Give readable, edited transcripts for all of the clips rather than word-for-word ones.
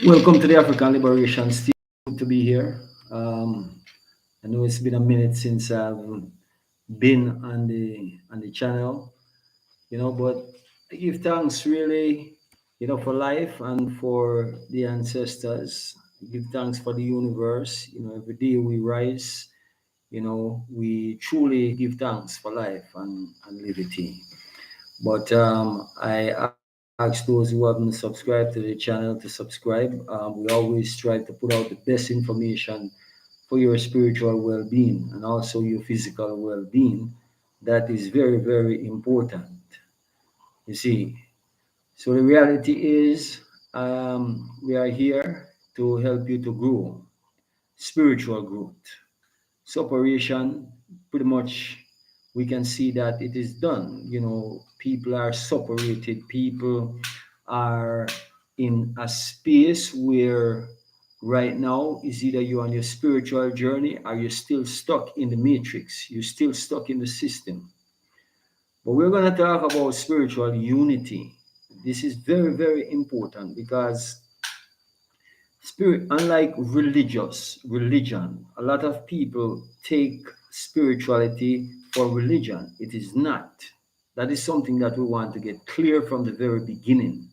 Welcome to the African Liberation. Still good to be here. I know it's been a minute since I've been on the channel, but I give thanks really, for life and for the ancestors. I give thanks for the universe. Every day we rise, we truly give thanks for life and liberty. But I ask those who haven't subscribed to the channel to subscribe. We always try to put out the best information for your spiritual well being and also your physical well being. That is very, very important. You see, so the reality is we are here to help you to grow, spiritual growth. Separation, pretty much we can see that it is done. People are separated, people are in a space where right now is either you're on your spiritual journey or you're still stuck in the matrix, you're still stuck in the system. But we're going to talk about spiritual unity. This is very, very important because spirit, unlike religion, a lot of people take spirituality for religion. It is not. That is something that we want to get clear from the very beginning.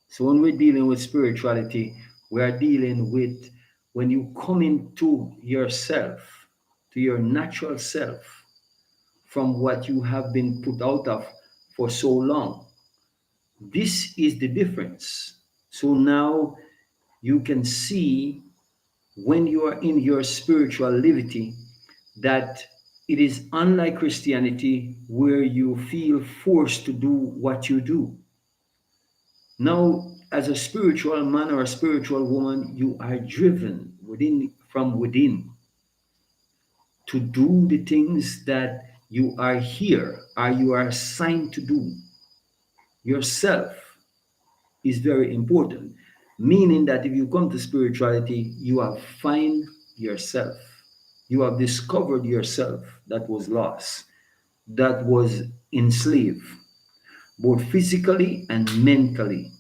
So when we're dealing with spirituality, we are dealing with when you come into yourself, to your natural self, from what you have been put out of for so long. This is the difference. So now you can see when you are in your spiritual liberty that it is unlike Christianity where you feel forced to do what you do. Now, as a spiritual man or a spiritual woman, you are driven from within to do the things that you are here or you are assigned to do. Yourself is very important, meaning that if you come to spirituality, you have find yourself. You have discovered yourself that was lost, that was enslaved, both physically and mentally.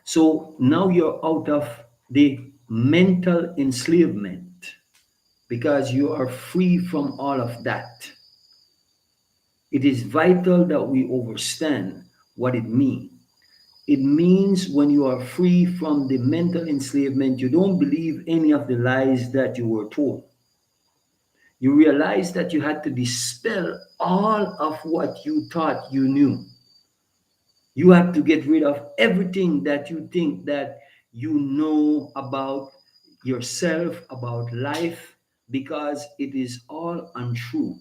So now you're out of the mental enslavement because you are free from all of that. It is vital that we understand what it means. It means when you are free from the mental enslavement, you don't believe any of the lies that you were told. You realize that you had to dispel all of what you thought you knew. You have to get rid of everything that you think that you know about yourself, about life, because it is all untrue.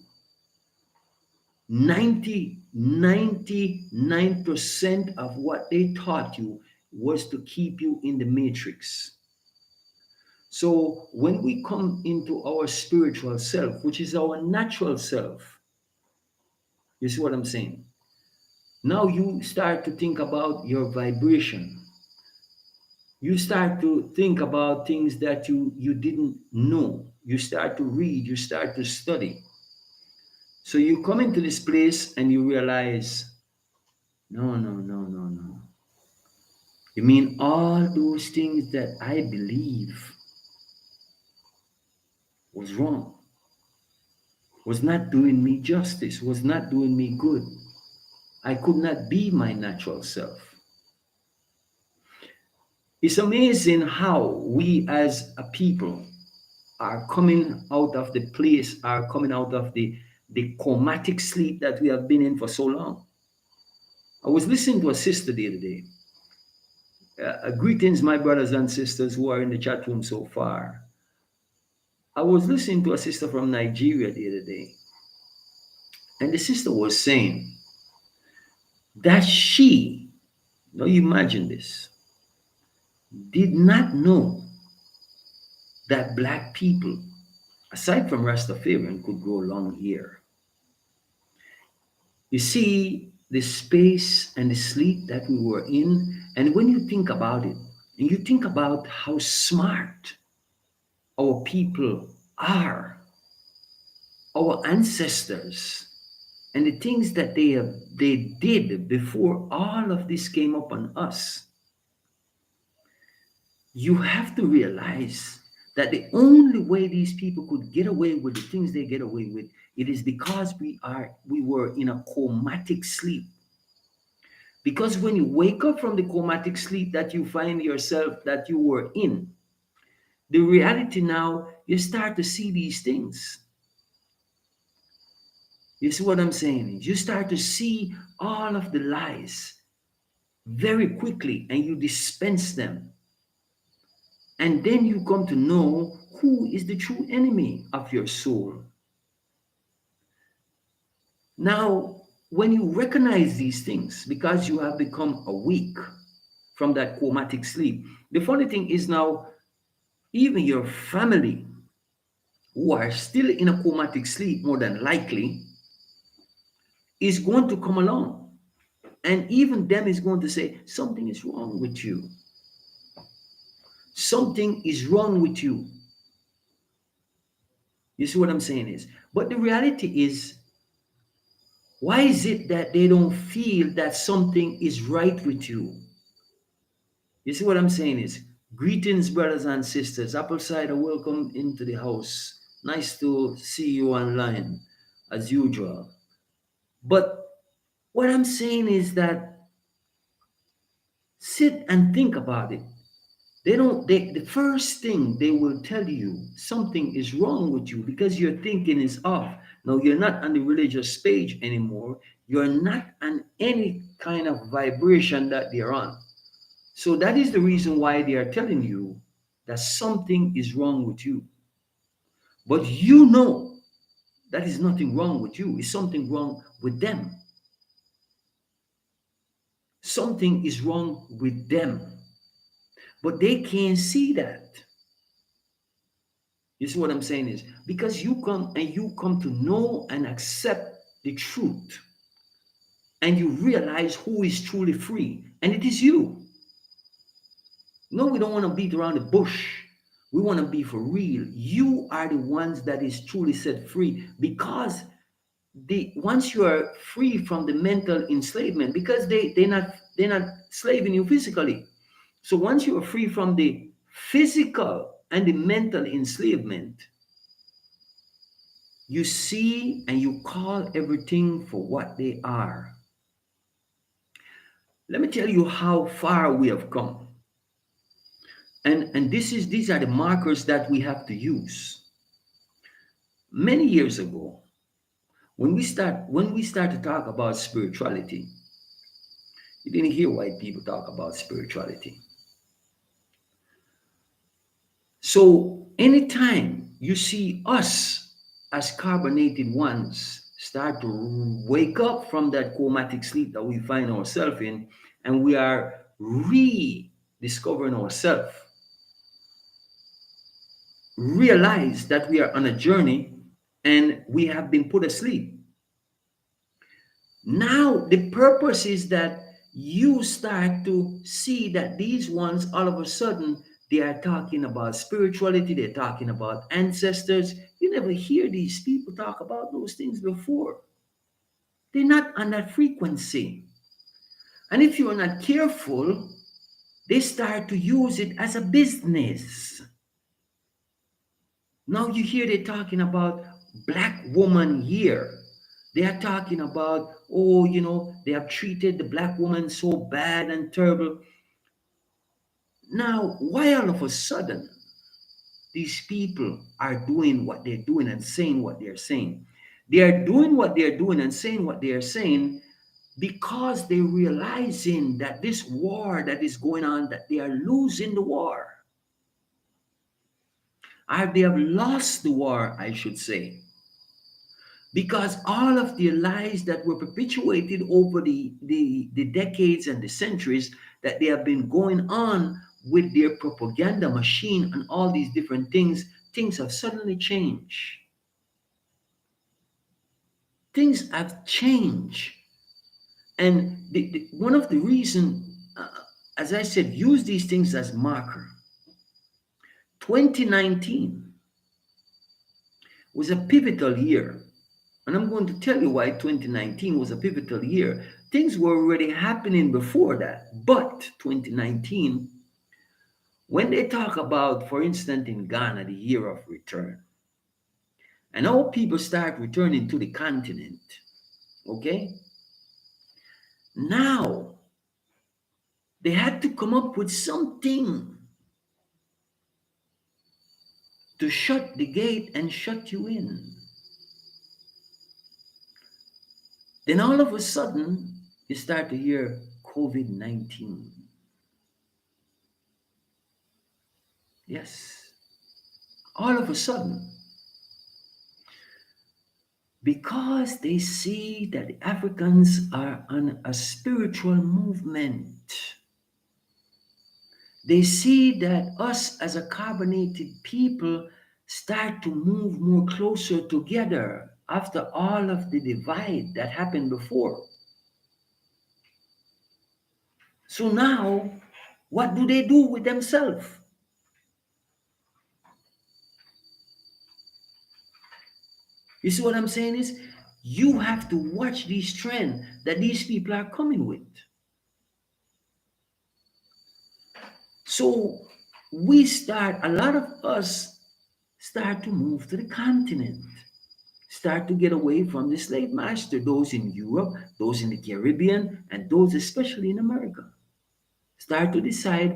99% of what they taught you was to keep you in the matrix. So when we come into our spiritual self, which is our natural self, you see what I'm saying? Now you start to think about your vibration. You start to think about things that you didn't know. You start to read, you start to study. So you come into this place and you realize, no, no, no, no, no. You mean all those things that I believe was wrong, was not doing me justice, was not doing me good. I could not be my natural self. It's amazing how we as a people are coming out of the place, are coming out of the comatic sleep that we have been in for so long. I was listening to a sister the other day. Greetings, my brothers and sisters who are in the chat room so far. I was listening to a sister from Nigeria the other day, and the sister was saying that she, now you imagine this, did not know that black people, aside from Rastafarian, could grow long hair. You see the space and the sleep that we were in, and when you think about it, and you think about how smart our people are, our ancestors, and the things that they did before all of this came upon us. You have to realize that the only way these people could get away with the things they get away with, it is because we were in a comatic sleep. Because when you wake up from the comatic sleep that you find yourself that you were in, the reality now, you start to see these things. You see what I'm saying? You start to see all of the lies very quickly and you dispense them. And then you come to know who is the true enemy of your soul. Now, when you recognize these things, because you have become awake from that comatic sleep, the funny thing is now, even your family who are still in a comatic sleep, more than likely, is going to come along. And even them is going to say, something is wrong with you. Something is wrong with you. You see what I'm saying is? But the reality is, why is it that they don't feel that something is right with you? You see what I'm saying is, greetings, brothers and sisters. Apple Cider, welcome into the house. Nice to see you online, as usual. But what I'm saying is that sit and think about it. The first thing they will tell you something is wrong with you because your thinking is off. Now you're not on the religious page anymore. You're not on any kind of vibration that they're on. So that is the reason why they are telling you that something is wrong with you. But you know that is nothing wrong with you. It's something wrong with them. Something is wrong with them. But they can't see that. You see what I'm saying is because you come to know and accept the truth and you realize who is truly free and it is you. No, we don't want to beat around the bush. We want to be for real. You are the ones that is truly set free because the once you are free from the mental enslavement, because they're not slaving you physically. So once you are free from the physical and the mental enslavement, you see and you call everything for what they are. Let me tell you how far we have come. And these are the markers that we have to use. Many years ago, when we start to talk about spirituality, you didn't hear white people talk about spirituality. So anytime you see us as carbonated ones start to wake up from that comatic sleep that we find ourselves in, and we are rediscovering ourselves, realize that we are on a journey and we have been put asleep. Now, the purpose is that you start to see that these ones, all of a sudden, they are talking about spirituality, they're talking about ancestors. You never hear these people talk about those things before. They're not on that frequency. And if you're not careful, they start to use it as a business. Now you hear they talking about Black Woman Year. They are talking about, oh, they have treated the black woman so bad and terrible. Now, why all of a sudden these people are doing what they're doing and saying what they're saying? They are doing what they're doing and saying what they are saying because they're realizing that this war that is going on, that they are losing the war. Or they have lost the war, I should say. Because all of the lies that were perpetuated over the decades and the centuries that they have been going on with their propaganda machine and all these different things have suddenly changed. Things have changed. And one of the reason, as I said, use these things as marker. 2019 was a pivotal year. And I'm going to tell you why 2019 was a pivotal year. Things were already happening before that, but 2019 When they talk about, for instance, in Ghana, the year of return, and all people start returning to the continent, okay? Now, they had to come up with something to shut the gate and shut you in. Then all of a sudden, you start to hear COVID 19. Yes, all of a sudden, because they see that the Africans are on a spiritual movement. They see that us as a carbonated people start to move more closer together after all of the divide that happened before. So now, what do they do with themselves? You see what I'm saying is you have to watch these trends that these people are coming with. So a lot of us start to move to the continent, start to get away from the slave master, those in Europe, those in the Caribbean, and those especially in America. Start to decide